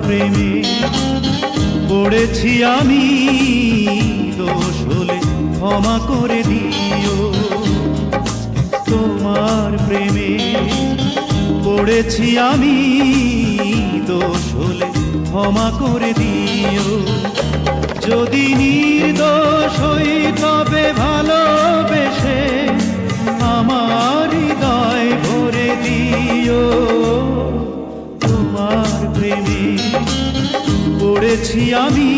প্রেমে পড়েছি আমি, দোষ হলে ক্ষমা করে দিও। তোমার প্রেমে পড়েছি আমি, দোষ হলে ক্ষমা করে দিও। যদি নির্দোষ হই তবে ভালোবেসে আমার হৃদয় ভরে দিও। তোমার প্রেমে পড়েছি আমি,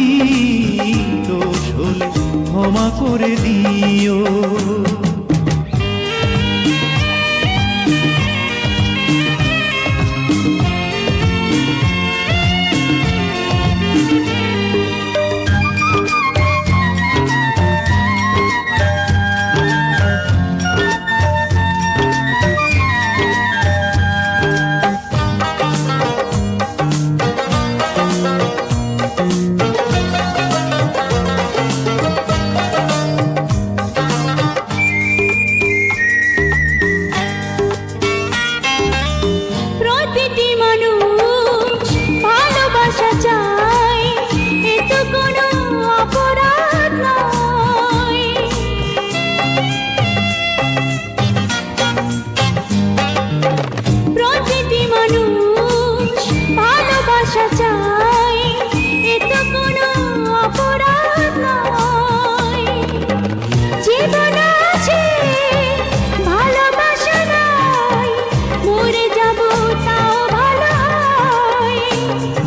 দোষ হলে ক্ষমা করে দিও।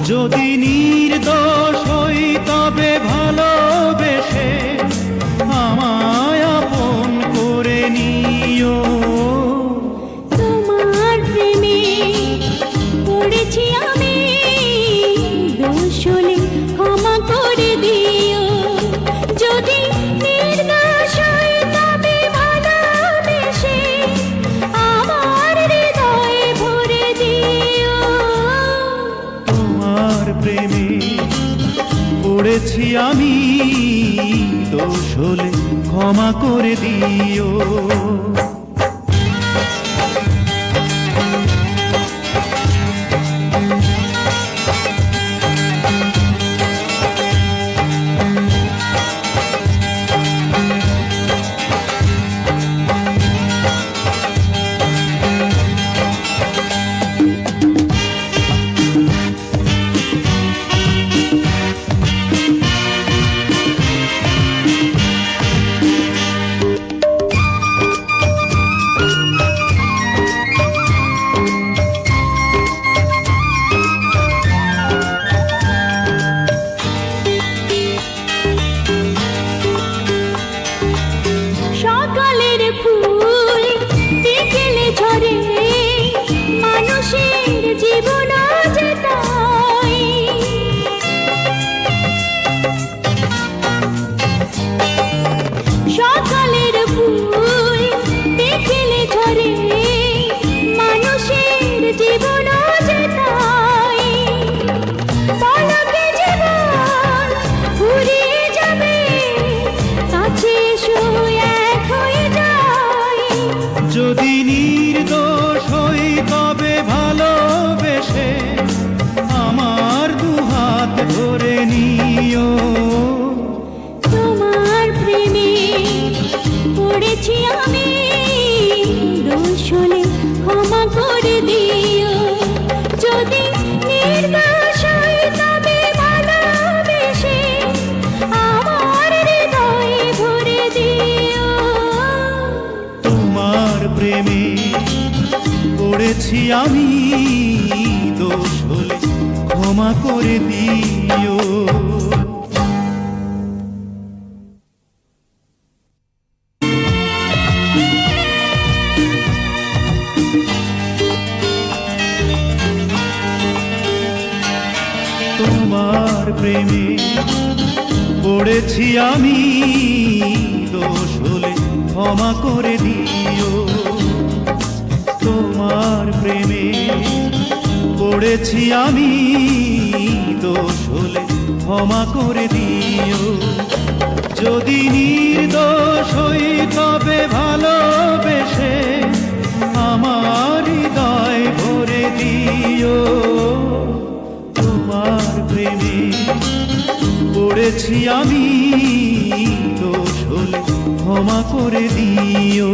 যদি নির্দোষ হই তবে ভালোবেসে আমায় আপন করে নিও। তোমার প্রেমে পড়েছি আমি, দোষ হলে ক্ষমা করে দিও। যদি নির্দোষ হই তবে ভালোবেসে আমার হৃদয়ে ভরে দিও। তোমার প্রেমে পড়েছি আমি, দোষ হলে ক্ষমা করে দিও। যদি নির্দোষ হই তবে ভালোবেসে আমার দুহাত ধরে নিও। তোমার প্রেমে পড়েছি আমি, দোষ হলে ক্ষমা করে দিও। যদি নির্দোষ হই তবে ভালোবেসে আমার হৃদয়ে ভরে দিও। তোমার প্রেমে পড়েছি আমি, দোষ হলে ক্ষমা করে দিও। তোমার প্রেমে পড়েছি আমি, দোষ হলে ক্ষমা করে দিও। তোমার প্রেমে পড়েছি আমি, দোষ হলে ক্ষমা করে দিও। যদি নির্দোষ হই তবে ভালোবেসে আমার হৃদয় ভরে দিও। তোমার পড়েছি আমি, দোষ হলে ক্ষমা করে দিও।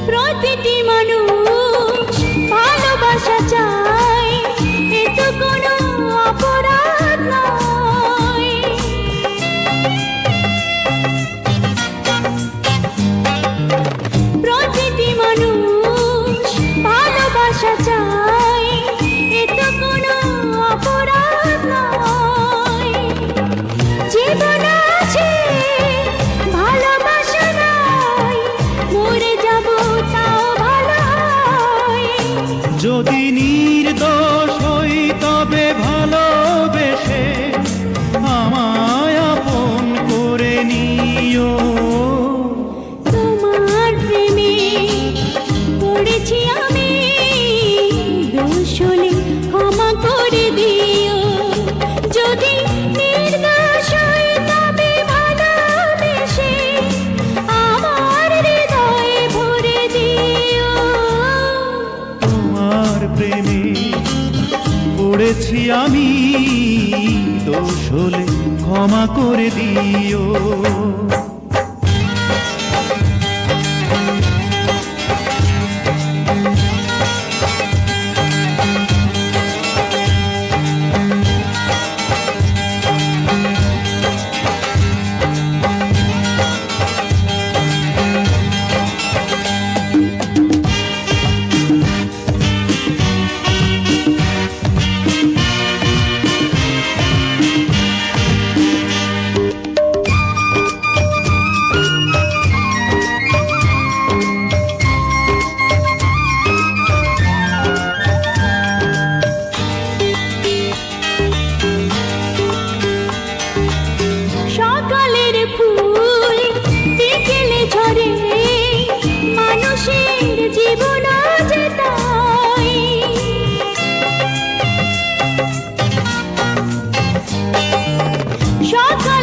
প্রতিটি মানুষ ভালোবাসা চায়, এ তো কোনো অপরাধ নয়। প্রতিটি মানুষ ভালোবাসা চায়, এ তো কোনো অপরাধ নয়। জীবন আছে ভালোবাসা নাই, মরে যাব তাও ভালো হয়। যদি নির্দোষ হই তবে ভালোবেসে আমায় আপন করে নিও। তোমার প্রেমে পড়েছি আমি, দোষ হলে ক্ষমা করে দিও। যদি নির্দোষ হই তবে ভালোবেসে আমার হৃদয়ে ভরে দিও। তোমার প্রেমে পড়েছি আমি, দোষ হলে ক্ষমা করে দিও। সকালের ফুল বিকেলে ঝরে, মানুষের জীবন যে তাই। সকাল